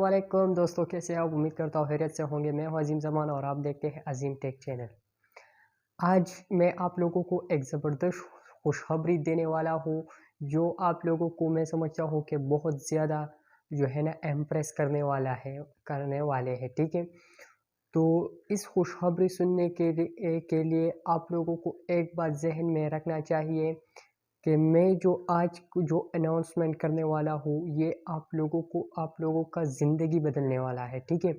वालेकुम दोस्तों, कैसे आप? उम्मीद करता हूँ खैरियत से होंगे। मैं हूँ अज़ीम ज़मान और आप देखते हैं अज़ीम टेक चैनल। आज मैं आप लोगों को एक ज़बरदस्त खुशखबरी देने वाला हूँ, जो आप लोगों को मैं समझता हूँ कि बहुत ज़्यादा जो है ना इम्प्रेस करने वाले हैं, ठीक है? तो इस खुशखबरी सुनने के लिए आप लोगों को एक बात ज़हन में रखना चाहिए कि मैं जो अनाउंसमेंट करने वाला हूँ, ये आप लोगों का ज़िंदगी बदलने वाला है, ठीक है?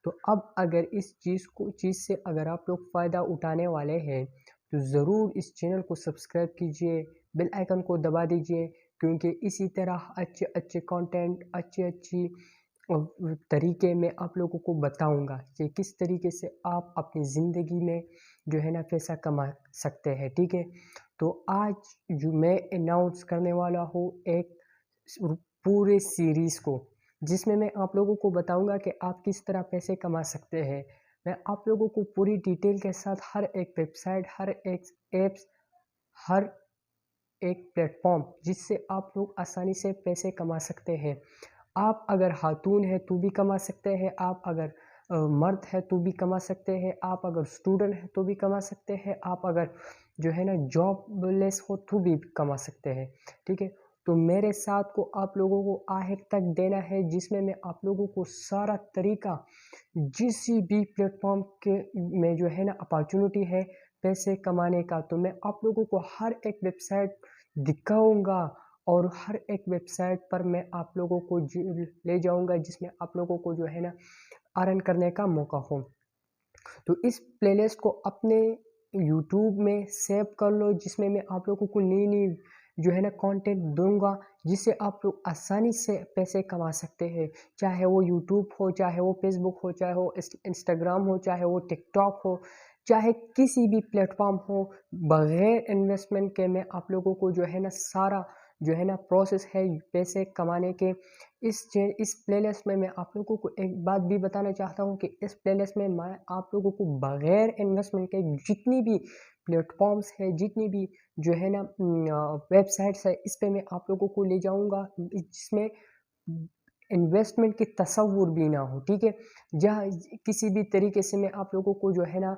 तो अब अगर इस चीज़ से अगर आप लोग फ़ायदा उठाने वाले हैं, तो ज़रूर इस चैनल को सब्सक्राइब कीजिए, बेल आइकन को दबा दीजिए, क्योंकि इसी तरह अच्छे-अच्छे कंटेंट, अच्छी-अच्छी तरीके मैं आप लोगों को बताऊँगा कि किस तरीके से आप अपनी ज़िंदगी में जो है ना पैसा कमा सकते हैं, ठीक है? तो आज जो मैं अनाउंस करने वाला हूँ एक पूरे सीरीज़ को, जिसमें मैं आप लोगों को बताऊँगा कि आप किस तरह पैसे कमा सकते हैं। मैं आप लोगों को पूरी डिटेल के साथ हर एक वेबसाइट, हर एक ऐप्स, हर एक प्लेटफ़ॉर्म जिससे आप लोग आसानी से पैसे कमा सकते हैं। आप अगर खातून हैं तो भी कमा सकते हैं, आप अगर मर्द है तो भी कमा सकते हैं, आप अगर स्टूडेंट हैं तो भी कमा सकते हैं, आप अगर जो है ना जॉबलेस हो तो भी कमा सकते हैं, ठीक है? तो मेरे साथ को आप लोगों को आखिर तक देना है, जिसमें मैं आप लोगों को सारा तरीका किसी भी प्लेटफ़ॉर्म के में जो है ना अपॉर्चुनिटी है पैसे कमाने का, तो मैं आप लोगों को हर एक वेबसाइट दिखाऊँगा और हर एक वेबसाइट पर मैं आप लोगों को ले जाऊँगा, जिसमें आप लोगों को जो है ना अर्न करने का मौका हो। तो इस प्लेलिस्ट को अपने यूट्यूब में सेव कर लो, जिसमें मैं आप लोगों को नई-नई जो है ना कंटेंट दूँगा, जिससे आप लोग आसानी से पैसे कमा सकते हैं। चाहे वो यूट्यूब हो, चाहे वो फेसबुक हो, चाहे वो इंस्टाग्राम हो, चाहे वो टिकटॉक हो, चाहे किसी भी प्लेटफ़ॉर्म हो, बगैर इन्वेस्टमेंट के मैं आप लोगों को जो है ना सारा जो है ना प्रोसेस है पैसे कमाने के। इस प्लेलिस्ट में मैं आप लोगों को एक बात भी बताना चाहता हूँ कि इस प्लेलिस्ट में मैं आप लोगों को बगैर इन्वेस्टमेंट के जितनी भी प्लेटफ़ॉर्म्स है, जितनी भी जो है ना वेबसाइट्स है, इस पे मैं आप लोगों को ले जाऊँगा, जिसमें इन्वेस्टमेंट की तसव्वुर भी ना हो, ठीक है? जहाँ किसी भी तरीके से मैं आप लोगों को जो है ना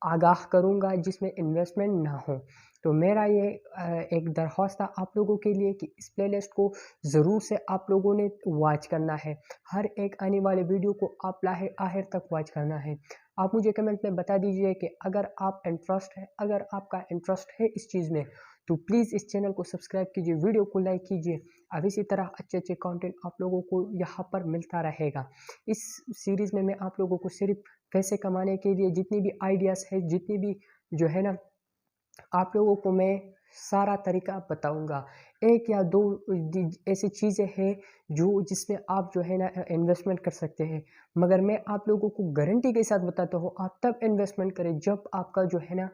आगाह करूँगा जिसमें इन्वेस्टमेंट ना हो। तो मेरा ये एक दरख्वास्त था आप लोगों के लिए कि इस प्लेलिस्ट को ज़रूर से आप लोगों ने वॉच करना है। हर एक आने वाले वीडियो को आप लाहे आखिर तक वॉच करना है। आप मुझे कमेंट में बता दीजिए कि अगर आपका इंटरेस्ट है इस चीज़ में, तो प्लीज़ इस चैनल को सब्सक्राइब कीजिए, वीडियो को लाइक कीजिए। अब इसी तरह अच्छे-अच्छे कंटेंट आप लोगों को यहाँ पर मिलता रहेगा। इस सीरीज़ में मैं आप लोगों को सिर्फ़ पैसे कमाने के लिए जितनी भी आइडियाज़ है, जितनी भी जो है ना आप लोगों को मैं सारा तरीका बताऊँगा। 1 या 2 ऐसी चीज़ें हैं जो जिसमें आप जो है ना इन्वेस्टमेंट कर सकते हैं। मगर मैं आप लोगों को गारंटी के साथ बताता हूँ, आप तब इन्वेस्टमेंट करें जब आपका जो है ना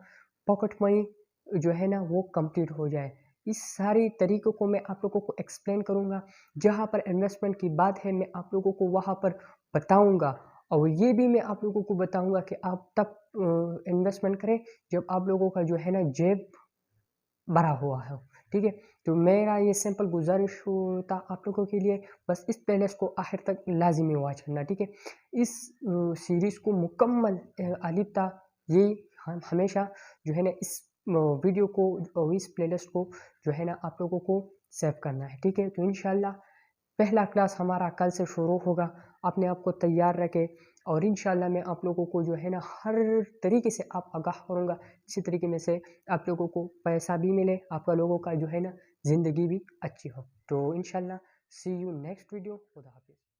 पॉकेट मनी जो है ना वो कंप्लीट हो जाए। इस सारी तरीकों को मैं आप लोगों को एक्सप्लेन करूँगा। जहाँ पर इन्वेस्टमेंट की बात है, मैं आप लोगों को वहाँ पर बताऊँगा, और ये भी मैं आप लोगों को बताऊँगा कि आप तब इन्वेस्टमेंट करें जब आप लोगों का जो है ना जेब भरा हुआ है, ठीक है? तो मेरा ये सिंपल गुज़ारिश था आप लोगों के लिए, बस इस प्लेलिस्ट को आखिर तक लाज़िमी वॉच करना, ठीक है? इस सीरीज़ को मुकम्मल अलिफ्ता ये हमेशा जो है ना इस वीडियो को और इस प्लेलिस्ट को जो है ना आप लोगों को सेव करना है, ठीक है? तो इंशाल्लाह पहला क्लास हमारा कल से शुरू होगा। अपने आप को तैयार रखें, और इंशाल्लाह मैं आप लोगों को जो है ना हर तरीके से आप आगाह करूँगा, इसी तरीके में से आप लोगों को पैसा भी मिले, आपका लोगों का जो है ना ज़िंदगी भी अच्छी हो। तो इंशाल्लाह सी यू नेक्स्ट वीडियो। खुदा हाफ़िज़।